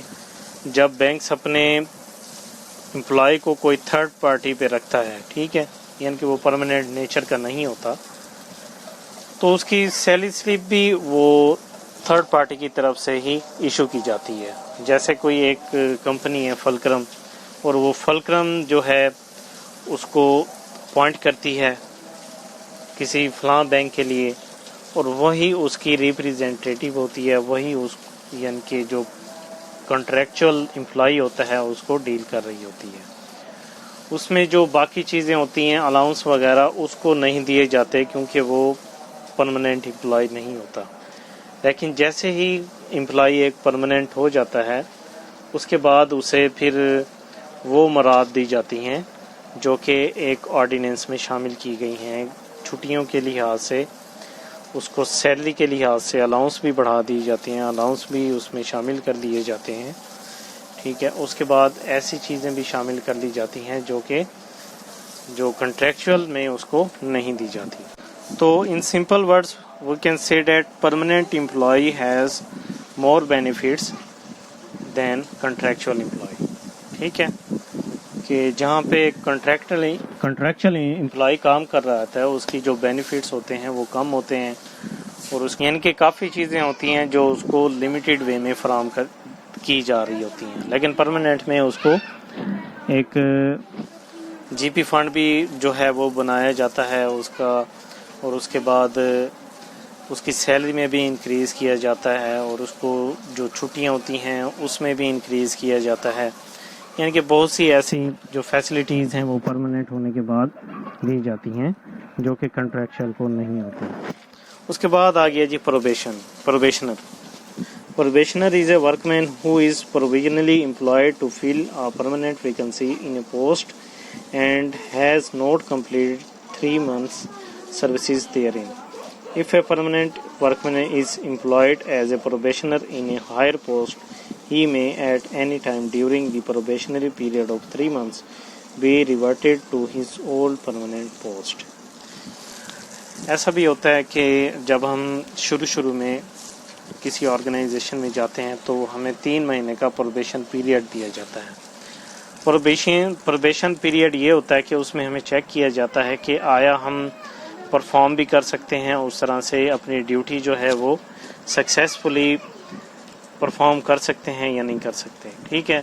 جب بینکس اپنے امپلائی کو کوئی تھرڈ پارٹی پہ رکھتا ہے, ٹھیک ہے, یعنی کہ وہ پرماننٹ نیچر کا نہیں ہوتا, تو اس کی سیلری سلپ بھی وہ تھرڈ پارٹی کی طرف سے ہی ایشو کی جاتی ہے. جیسے کوئی ایک کمپنی ہے فلکرم, اور وہ فلکرم جو ہے اس کو اپوائنٹ کرتی ہے کسی فلاں بینک کے لیے, اور وہی اس کی ریپریزنٹیٹیو ہوتی ہے, وہی اس یعنی کہ جو کنٹریکچول امپلائی ہوتا ہے اس کو ڈیل کر رہی ہوتی ہے. اس میں جو باقی چیزیں ہوتی ہیں الاؤنس وغیرہ اس کو نہیں دیے جاتے کیونکہ وہ پرماننٹ امپلائی نہیں ہوتا. لیکن جیسے ہی امپلائی ایک پرماننٹ ہو جاتا ہے اس کے بعد اسے پھر وہ مراد دی جاتی ہیں جو کہ ایک آرڈیننس میں شامل کی گئی ہیں. چھٹیوں کے لحاظ سے اس کو سیلری کے لحاظ سے الاؤنس بھی بڑھا دی جاتی ہیں, الاؤنس بھی اس میں شامل کر دیے جاتے ہیں. ٹھیک ہے, اس کے بعد ایسی چیزیں بھی شامل کر لی جاتی ہیں جو کہ جو کنٹریکچول میں اس کو نہیں دی جاتی. تو in simple words we can say that permanent employee has more benefits than contractual employee. ٹھیک ہے, کہ جہاں پہ کنٹریکچول امپلائی کام کر رہا ہے اس کی جو بینیفٹس ہوتے ہیں وہ کم ہوتے ہیں, اور اس یعنی کہ کافی چیزیں ہوتی ہیں جو اس کو لمیٹڈ وے میں فراہم کی جا رہی ہوتی ہیں. لیکن پرماننٹ میں اس کو ایک جی پی فنڈ بھی جو ہے وہ بنایا جاتا ہے اس کا, اور اس کے بعد اس کی سیلری میں بھی انکریز کیا جاتا ہے, اور اس کو جو چھٹیاں ہوتی ہیں اس میں بھی انکریز کیا جاتا ہے. یعنی کہ بہت سی ایسی جو فیسلٹیز ہیں وہ پرماننٹ ہونے کے بعد دی جاتی ہیں جو کہ کنٹریکچول کو نہیں ہوتی. اس کے بعد آ گیا جی پروبیشنر. Probationer is a workman who is provisionally employed to fill a permanent vacancy in a post and has not completed 3 months services therein. If a permanent workman is employed as a probationer in a higher post, he may at any time during the probationary period of 3 months be reverted to his old permanent post. ایسا بھی ہوتا ہے کہ جب ہم شروع میں کسی آرگنائزیشن میں جاتے ہیں تو ہمیں 3 مہینے کا پروبیشن پیریڈ دیا جاتا ہے. پروبیشن پیریڈ یہ ہوتا ہے کہ اس میں ہمیں چیک کیا جاتا ہے کہ آیا ہم پرفارم بھی کر سکتے ہیں, اس طرح سے اپنی ڈیوٹی جو ہے وہ سکسیسفلی پرفارم کر سکتے ہیں یا نہیں کر سکتے. ٹھیک ہے,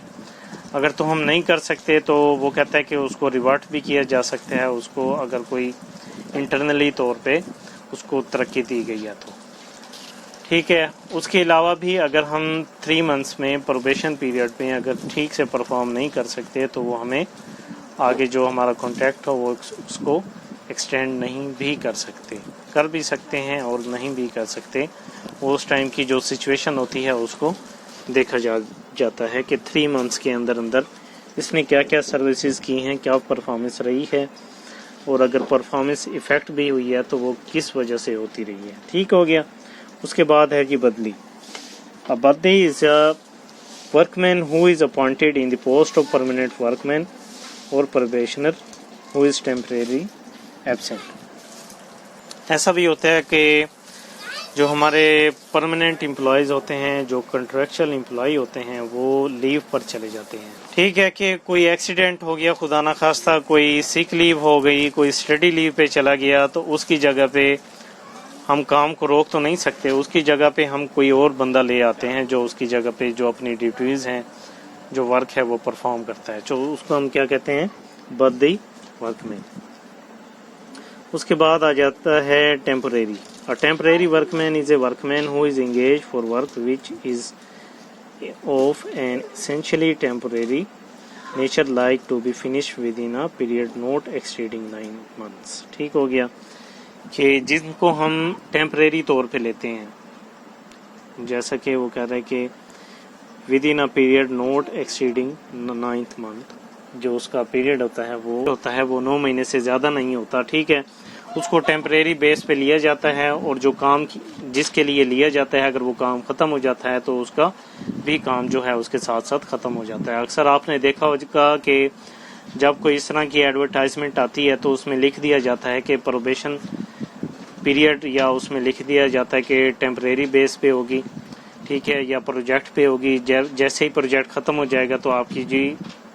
اگر تو ہم نہیں کر سکتے تو وہ کہتا ہے کہ اس کو ریورٹ بھی کیا جا سکتا ہے, اس کو اگر کوئی انٹرنلی طور پہ اس کو ترقی دی گئی ہے تو. ٹھیک ہے. اس کے علاوہ بھی اگر ہم 3 months میں پروبیشن پیریڈ میں اگر ٹھیک سے پرفارم نہیں کر سکتے تو وہ ہمیں آگے جو ہمارا کانٹریکٹ ہو وہ اس کو ایکسٹینڈ نہیں بھی کر سکتے. کر بھی سکتے ہیں اور نہیں بھی کر سکتے. اس ٹائم کی جو سچویشن ہوتی ہے اس کو دیکھا جاتا ہے کہ 3 months کے اندر اس نے کیا کیا سروسز کی ہیں, کیا پرفارمنس رہی ہے, اور اگر پرفارمنس ایفیکٹ بھی ہوئی ہے تو وہ کس وجہ سے ہوتی رہی ہے. ٹھیک ہو گیا. اس کے بعد ہے جی badli. Badli is a workman who is appointed in the post of permanent workman or probationer who is temporary absent. ایسا بھی ہوتا ہے کہ جو ہمارے پرماننٹ امپلائیز ہوتے ہیں, جو کنٹریکچوئل امپلائی ہوتے ہیں, وہ لیو پر چلے جاتے ہیں. ٹھیک ہے کہ کوئی ایکسیڈنٹ ہو گیا, خدا نہ خواستہ کوئی سک لیو ہو گئی, کوئی اسٹڈی لیو پہ چلا گیا, تو اس کی جگہ پہ ہم کام کو روک تو نہیں سکتے. اس کی جگہ پہ ہم کوئی اور بندہ لے آتے ہیں جو اس کی جگہ پہ جو اپنی ڈیوٹیز ہیں, جو ورک ہے وہ پرفارم کرتا ہے. جو اس کو ہم کیا کہتے ہیں, بدلی ورک مین. اس کے بعد آ جاتا ہے temporary. A temporary workman is a workman who is engaged for work which is of an essentially temporary nature, like to be finished within a period not exceeding 9 months. ٹھیک ہو گیا کہ جن کو ہم ٹیمپریری طور پہ لیتے ہیں, جیسا کہ وہ کہہ رہا ہے کہ within a period not exceeding 9th month, جو اس کا پیریڈ ہوتا ہے وہ 9 مہینے سے زیادہ نہیں ہوتا. ٹھیک ہے, اس کو ٹیمپریری بیس پہ لیا جاتا ہے, اور جو کام جس کے لیے لیا جاتا ہے اگر وہ کام ختم ہو جاتا ہے تو اس کا بھی کام جو ہے اس کے ساتھ ساتھ ختم ہو جاتا ہے. اکثر آپ نے دیکھا ہوگا کہ جب کوئی اس طرح کی ایڈورٹائزمنٹ آتی ہے تو اس میں لکھ دیا جاتا ہے کہ پروبیشن پیریڈ, یا اس میں لکھ دیا جاتا ہے کہ ٹیمپریری بیس پہ ہوگی. ٹھیک ہے, یا پروجیکٹ پہ ہوگی. جیسے ہی پروجیکٹ ختم ہو جائے گا تو آپ کی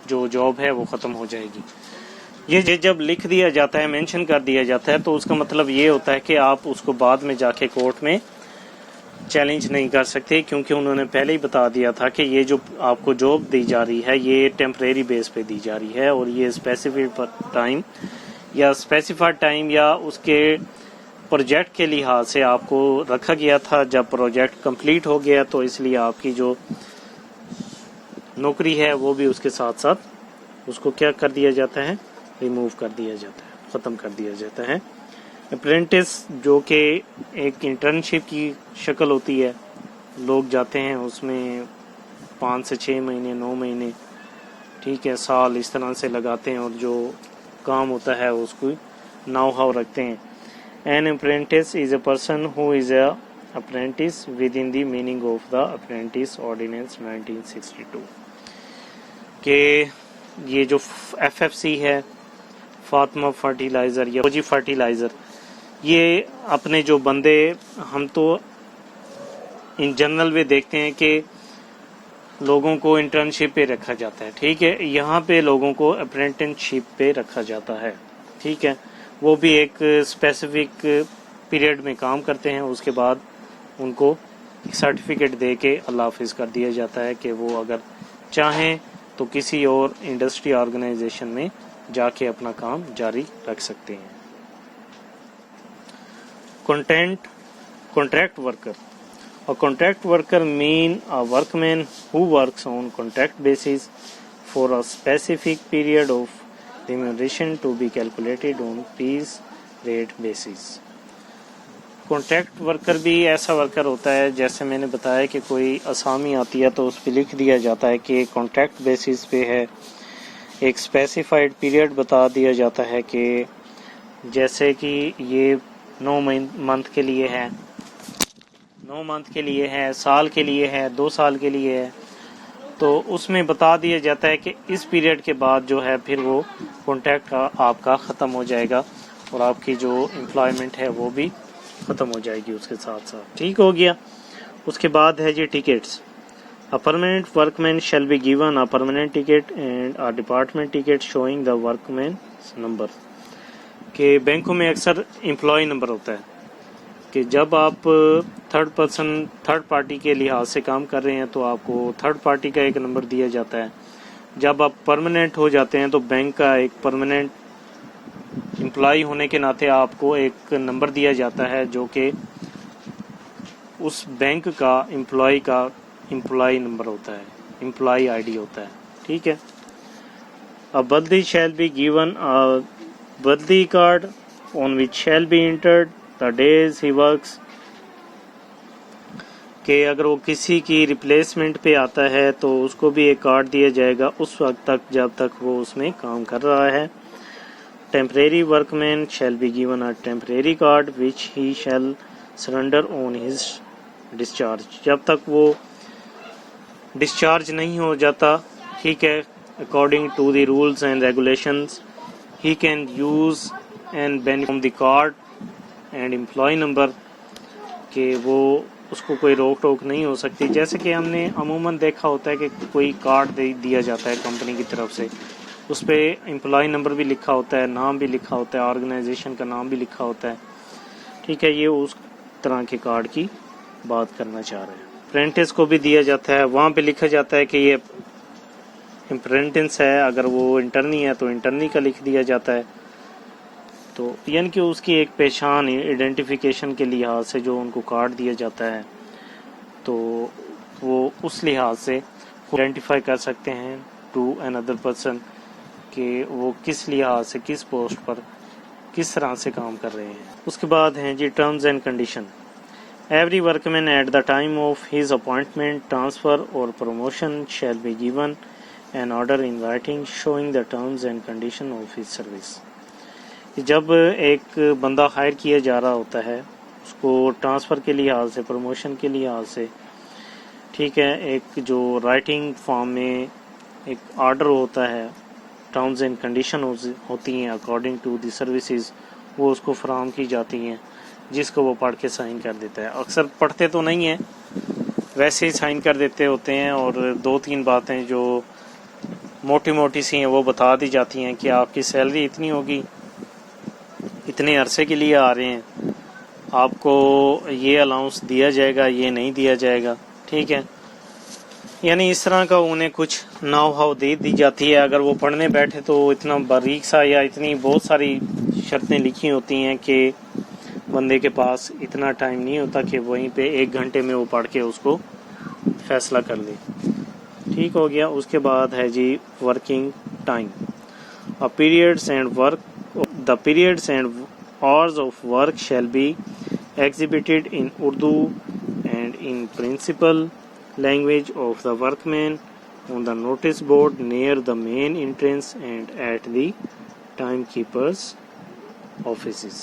جو جاب ہے وہ ختم ہو جائے گی. یہ جب لکھ دیا جاتا ہے, مینشن کر دیا جاتا ہے, تو اس کا مطلب یہ ہوتا ہے کہ آپ اس کو بعد میں جا کے کورٹ میں چیلنج نہیں کر سکتے, کیونکہ انہوں نے پہلے ہی بتا دیا تھا کہ یہ جو آپ کو جاب دی جا رہی ہے یہ ٹیمپریری بیس پہ دی جا رہی ہے, اور یہ اسپیسیفائڈ ٹائم یا اس کے پروجیکٹ کے لحاظ سے آپ کو رکھا گیا تھا. جب پروجیکٹ کمپلیٹ ہو گیا تو اس لیے آپ کی جو نوکری ہے وہ بھی اس کے ساتھ ساتھ اس کو کیا کر دیا جاتا ہے, ریموو کر دیا جاتا ہے, ختم کر دیا جاتا ہے. اپرینٹس جو کہ ایک انٹرنشپ کی شکل ہوتی ہے, لوگ جاتے ہیں اس میں 5 سے 6 مہینے 9 مہینے, ٹھیک ہے, سال اس طرح سے لگاتے ہیں, اور جو کام ہوتا ہے اس کو ناؤ ہاؤ رکھتے ہیں. An apprentice is a person who is a apprentice within the meaning of the Apprentice Ordinance 1962. کہ یہ جو FFC ہے, فاطمہ فرٹیلائزر یا فوجی فرٹیلائزر, یہ اپنے جو بندے, ہم تو ان جنرل میں دیکھتے ہیں کہ لوگوں کو انٹرنشپ پہ رکھا جاتا ہے. ٹھیک ہے, یہاں پہ لوگوں کو اپرینٹنشپ پہ رکھا جاتا ہے. ٹھیک ہے, وہ بھی ایک اسپیسیفک پیریڈ میں کام کرتے ہیں, اس کے بعد ان کو سرٹیفکیٹ دے کے اللہ حافظ کر دیا جاتا ہے کہ وہ اگر چاہیں تو کسی اور انڈسٹری آرگنائزیشن میں جا کے اپنا کام جاری رکھ سکتے ہیں. Contract worker. A contract worker mean a workman who works on contract basis for a specific period of remuneration to be calculated on piece rate basis. Contract worker بھی ایسا ورکر ہوتا ہے, جیسے میں نے بتایا کہ کوئی اسامی آتی ہے تو اس پہ لکھ دیا جاتا ہے کہ کانٹریکٹ بیسس پہ ہے. ایک اسپیسیفائڈ پیریڈ بتا دیا جاتا ہے کہ جیسے کہ یہ 9 منتھ کے لیے ہے, 9 منتھ کے لیے ہے, سال کے لیے ہے, 2 سال کے لیے ہے. تو اس میں بتا دیا جاتا ہے کہ اس پیریڈ کے بعد جو ہے پھر وہ کانٹریکٹ آپ کا ختم ہو جائے گا, اور آپ کی جو امپلائمنٹ ہے وہ بھی ختم ہو جائے گی اس کے ساتھ ساتھ. ٹھیک ہو گیا. اس کے بعد ہے جی tickets. A permanent workman shall be given a permanent ticket and a department ticket showing the workman's number. کہ بینکوں میں اکثر امپلائی نمبر ہوتا ہے کہ جب آپ تھرڈ پارٹی کے لحاظ سے کام کر رہے ہیں تو آپ کو تھرڈ پارٹی کا ایک نمبر دیا جاتا ہے. جب آپ پرماننٹ ہو جاتے ہیں تو بینک کا ایک پرماننٹ امپلائی ہونے کے ناطے آپ کو ایک نمبر دیا جاتا ہے جو کہ اس بینک کا امپلائی نمبر ہوتا ہے, امپلائی آئی ڈی ہوتا ہے. ٹھیک ہے. A Baldi shall be given a Baldi card on which shall be entered the days he works. کہ اگر وہ کسی کی ریپلیسمنٹ پہ آتا ہے تو اس کو بھی ایک کارڈ دیا جائے گا اس وقت تک جب تک وہ اس میں کام کر رہا ہے. Temporary workman shall be given a temporary card which he shall surrender on his discharge. جب تک وہ ڈسچارج نہیں ہو جاتا, ٹھیک ہے, according to the rules and regulations he can use and benefit from the card and employee number, کہ وہ اس کو کوئی روک ٹوک نہیں ہو سکتی. جیسے کہ ہم نے عموماً دیکھا ہوتا ہے کہ کوئی کارڈ دیا جاتا ہے کمپنی کی طرف سے, اس پہ امپلائی نمبر بھی لکھا ہوتا ہے, نام بھی لکھا ہوتا ہے, آرگنائزیشن کا نام بھی لکھا ہوتا ہے. ٹھیک ہے, یہ اس طرح کے کارڈ کی بات کرنا چاہ رہے ہیں. اپرینٹس کو بھی دیا جاتا ہے, وہاں پہ لکھا جاتا ہے کہ یہ اپرینٹس ہے, اگر وہ انٹرنی ہے تو انٹرنی کا لکھ دیا جاتا ہے. تو یعنی کہ اس کی ایک پہچان آئیڈینٹیفیکیشن کے لحاظ سے جو ان کو کارڈ دیا جاتا ہے تو وہ اس لحاظ سے آئیڈینٹیفائی کر سکتے ہیں ٹو این ادر پرسن کہ وہ کس لحاظ سے کس پوسٹ پر کس طرح سے کام کر رہے ہیں. اس کے بعد ہیں جی terms and condition. Every workman at the time of his appointment, transfer or promotion shall be given an order in writing showing the terms and condition of his service. جب ایک بندہ ہائر کیا جا رہا ہوتا ہے اس کو ٹرانسفر کے لحاظ سے, پروموشن کے لحاظ سے, ٹھیک ہے, ایک جو رائٹنگ فارم میں ایک آرڈر ہوتا ہے, ٹرمز اینڈ کنڈیشن ہوتی ہیں اکارڈنگ ٹو دی سروسز, وہ اس کو فراہم کی جاتی ہیں جس کو وہ پڑھ کے سائن کر دیتا ہے. اکثر پڑھتے تو نہیں ہیں, ویسے ہی سائن کر دیتے ہوتے ہیں اور 2-3 باتیں جو موٹی موٹی سی ہیں وہ بتا دی جاتی ہیں کہ آپ کی سیلری اتنی ہوگی, اتنے عرصے کے لیے آ رہے ہیں, آپ کو یہ الاؤنس دیا جائے گا, یہ نہیں دیا جائے گا. ٹھیک ہے, یعنی اس طرح کا انہیں کچھ ناؤ ہاؤ دے دی جاتی ہے. اگر وہ پڑھنے بیٹھے تو اتنا باریک سا یا اتنی بہت ساری شرطیں لکھی ہوتی ہیں کہ بندے کے پاس اتنا ٹائم نہیں ہوتا کہ وہیں پہ 1 گھنٹے میں وہ پڑھ کے اس کو فیصلہ کر لے. ٹھیک ہو گیا. اس کے بعد ہے جی working time. The periods and hours of work shall be exhibited in Urdu and in principal language of the workman on the notice board near the main entrance and at the timekeepers' offices.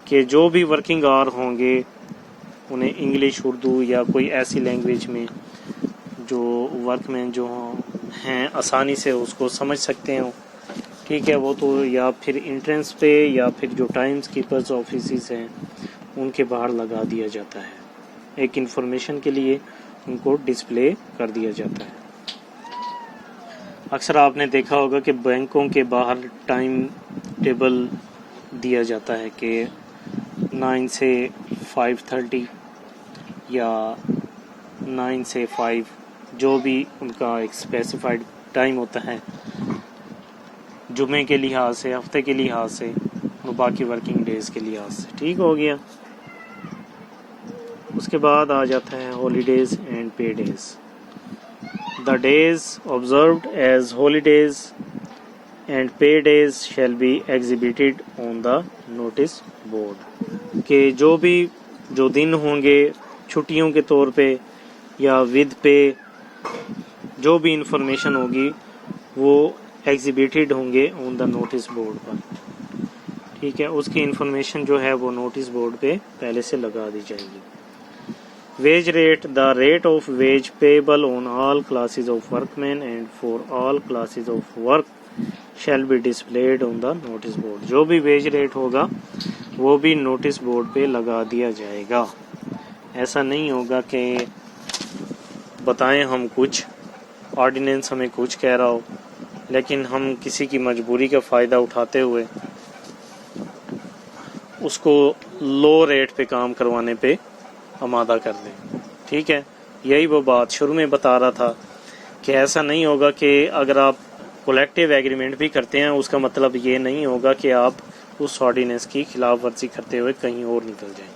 کہ جو بھی working hour ہوں گے انہیں English, Urdu یا کوئی ایسی language میں جو ورک مین جو ہیں آسانی سے اس کو سمجھ سکتے ہوں, ٹھیک ہے, وہ تو یا پھر انٹرنس پہ یا پھر جو ٹائمز کیپرز آفیسز ہیں ان کے باہر لگا دیا جاتا ہے. ایک انفارمیشن کے لیے ان کو ڈسپلے کر دیا جاتا ہے. اکثر آپ نے دیکھا ہوگا کہ بینکوں کے باہر ٹائم ٹیبل دیا جاتا ہے کہ 9 سے 5:30 یا 9 سے 5, جو بھی ان کا ایک اسپیسیفائڈ ٹائم ہوتا ہے جمعے کے لحاظ سے, ہفتے کے لحاظ سے اور باقی ورکنگ ڈیز کے لحاظ سے. ٹھیک ہو گیا. اس کے بعد آ جاتا ہے holidays and pay days. The days observed as holidays and pay days shall be exhibited on the notice board. کہ جو دن ہوں گے چھٹیوں کے طور پہ یا ود پے, جو بھی انفارمیشن ہوگی وہ ایگزیبیٹڈ ہوں گے آن دا نوٹس بورڈ پر. ٹھیک ہے, اس کی انفارمیشن جو ہے وہ نوٹس بورڈ پہ پہلے سے لگا دی جائے گی. Wage rate. The rate of wage payable on all classes of workmen and for all classes of work shall be displayed on the notice board. جو بھی ویج ریٹ ہوگا وہ بھی نوٹس بورڈ پہ لگا دیا جائے گا. ایسا نہیں ہوگا کہ بتائیں ہم کچھ, آرڈیننس ہمیں کچھ کہہ رہا ہو لیکن ہم کسی کی مجبوری کا فائدہ اٹھاتے ہوئے اس کو لو ریٹ پہ کام کروانے پہ آمادہ کر دیں. ٹھیک ہے, یہی وہ بات شروع میں بتا رہا تھا کہ ایسا نہیں ہوگا کہ اگر آپ کولیکٹیو ایگریمنٹ بھی کرتے ہیں اس کا مطلب یہ نہیں ہوگا کہ آپ اس آرڈیننس کی خلاف ورزی کرتے ہوئے کہیں اور نکل جائیں.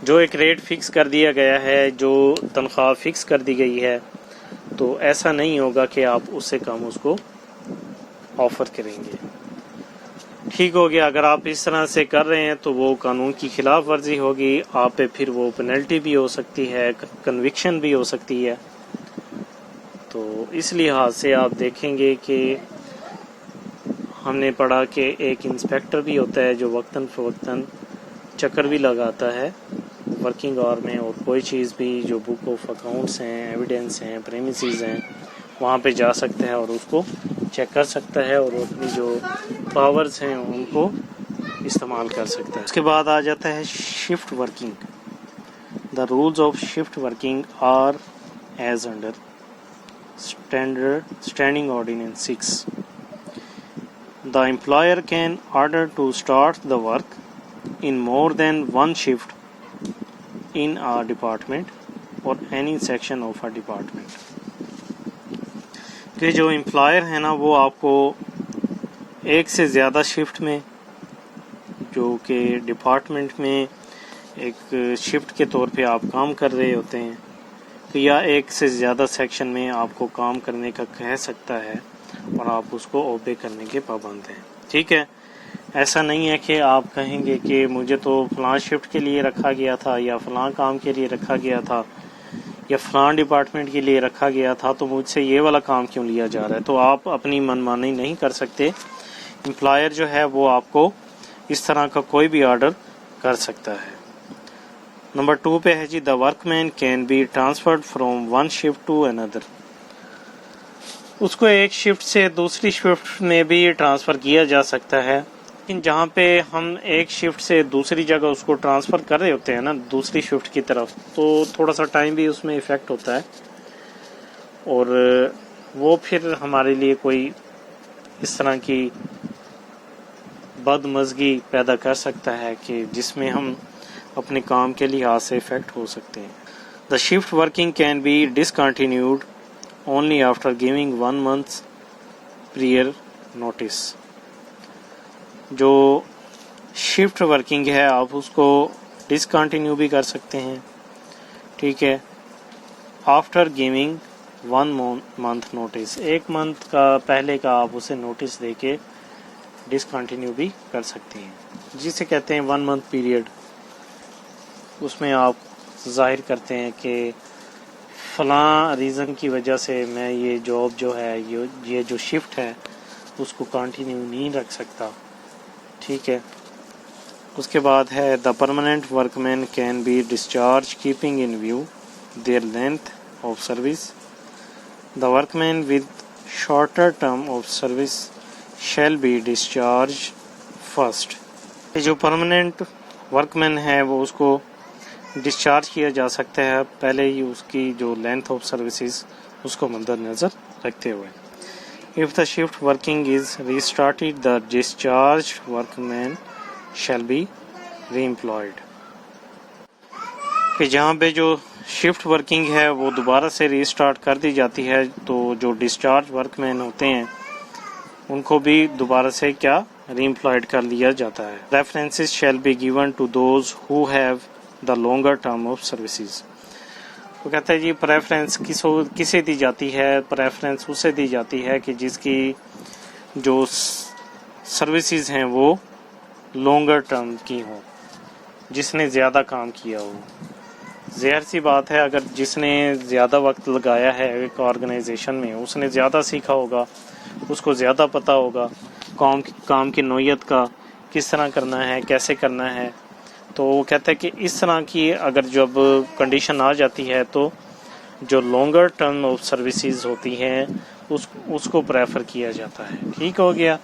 جو ایک ریٹ فکس کر دیا گیا ہے، جو تنخواہ فکس کر دی گئی ہے، تو ایسا نہیں ہوگا کہ آپ اس سے کم اس کو آفر کریں گے. ٹھیک ہو گیا. اگر آپ اس طرح سے کر رہے ہیں تو وہ قانون کی خلاف ورزی ہوگی، آپ پہ پھر وہ پینلٹی بھی ہو سکتی ہے، کنوکشن بھی ہو سکتی ہے. تو اس لحاظ سے آپ دیکھیں گے کہ ہم نے پڑھا کہ ایک انسپیکٹر بھی ہوتا ہے جو وقتاً فوقتاً چکر بھی لگاتا ہے ورکنگ آور میں، اور کوئی چیز بھی جو بک آف اکاؤنٹس ہیں، ایویڈنس ہیں، پریمیسز ہیں، وہاں پہ جا سکتا ہے اور اس کو چیک کر سکتا ہے اور اپنی جو پاورز ہیں ان کو استعمال کر سکتا ہے. اس کے بعد آ جاتا ہے shift working. The rules of shift working are as under standing ordinance 6. The employer can order to start the work in more than one shift in a department or any section of a department. کہ جو employer ہے نا وہ آپ کو ایک سے زیادہ شفٹ میں، جو کہ ڈپارٹمنٹ میں ایک شفٹ کے طور پہ آپ کام کر رہے ہوتے ہیں، تو یا ایک سے زیادہ سیکشن میں آپ کو کام کرنے کا کہہ سکتا ہے اور آپ اس کو اوبے کرنے کے پابند ہیں. ٹھیک ہے. ایسا نہیں ہے کہ آپ کہیں گے کہ مجھے تو فلاں شفٹ کے لیے رکھا گیا تھا، یا فلاں کام کے لیے رکھا گیا تھا، یا فلاں ڈپارٹمنٹ کے لیے رکھا گیا تھا، تو مجھ سے یہ والا کام کیوں لیا جا رہا ہے. تو آپ اپنی من مانی نہیں کر سکتے. امپلائر جو ہے وہ آپ کو اس طرح کا کوئی بھی آرڈر کر سکتا ہے. نمبر 2 پہ ہے جی the work main can be transferred from one shift to another. اس کو ایک شفٹ سے دوسری شفٹ میں بھی ٹرانسفر کیا جا سکتا ہے، لیکن جہاں پہ ہم ایک شفٹ سے دوسری جگہ اس کو ٹرانسفر کر رہے ہوتے ہیں نا دوسری شفٹ کی طرف، تو تھوڑا سا ٹائم بھی اس میں افیکٹ ہوتا ہے، اور وہ پھر ہمارے لیے کوئی اس طرح کی بد مزگی پیدا کر سکتا ہے کہ جس میں ہم اپنے کام کے لحاظ سے افیکٹ ہو سکتے ہیں. The shift working can be discontinued only after giving 1 month prior notice. جو شفٹ ورکنگ ہے آپ اس کو ڈسکنٹینیو بھی کر سکتے ہیں. ٹھیک ہے. After giving 1 month notice، 1 month کا پہلے کا آپ اسے نوٹس دے کے ڈسکنٹینیو بھی کر سکتے ہیں، جسے کہتے ہیں 1 month پیریڈ. اس میں آپ ظاہر کرتے ہیں کہ فلاں ریزن کی وجہ سے میں یہ جاب جو ہے، یہ جو شفٹ ہے اس کو کنٹینیو نہیں رکھ سکتا. ٹھیک ہے. اس کے بعد ہے the permanent work main can be discharge keeping in view their length of service. The workmen with shorter term of service shall be discharge first. جو پرماننٹ ورک مین ہے وہ اس کو ڈسچارج کیا جا سکتا ہے پہلے ہی اس کی جو لینتھ آف سروسز اس کو مد نظر رکھتے ہوئے. If the shift working is restarted, the discharged workman shall be re-employed. کہ جہاں پہ جو شفٹ ورکنگ ہے وہ دوبارہ سے ری اسٹارٹ کر دی جاتی ہے، تو جو ڈسچارج ورک مین ہوتے ہیں ان کو بھی دوبارہ سے کیا ری امپلائڈ کر لیا جاتا ہے. References shall be given to those who have the longer term of services. وہ کہتا ہے جی پریفرنس کسے دی جاتی ہے؟ پریفرنس اسے دی جاتی ہے کہ جس کی جو سروسز ہیں وہ لانگر ٹرم کی ہوں، جس نے زیادہ کام کیا ہو. ظاہر سی بات ہے اگر جس نے زیادہ وقت لگایا ہے ایک آرگنائزیشن میں، اس نے زیادہ سیکھا ہوگا، اس کو زیادہ پتہ ہوگا کام کی نوعیت کا، کس طرح کرنا ہے، کیسے کرنا ہے. تو وہ کہتا ہے کہ اس طرح کی اگر جب کنڈیشن آ جاتی ہے تو جو لانگر ٹرم آف سروسز ہوتی ہیں اس کو پریفر کیا جاتا ہے. ٹھیک ہو گیا.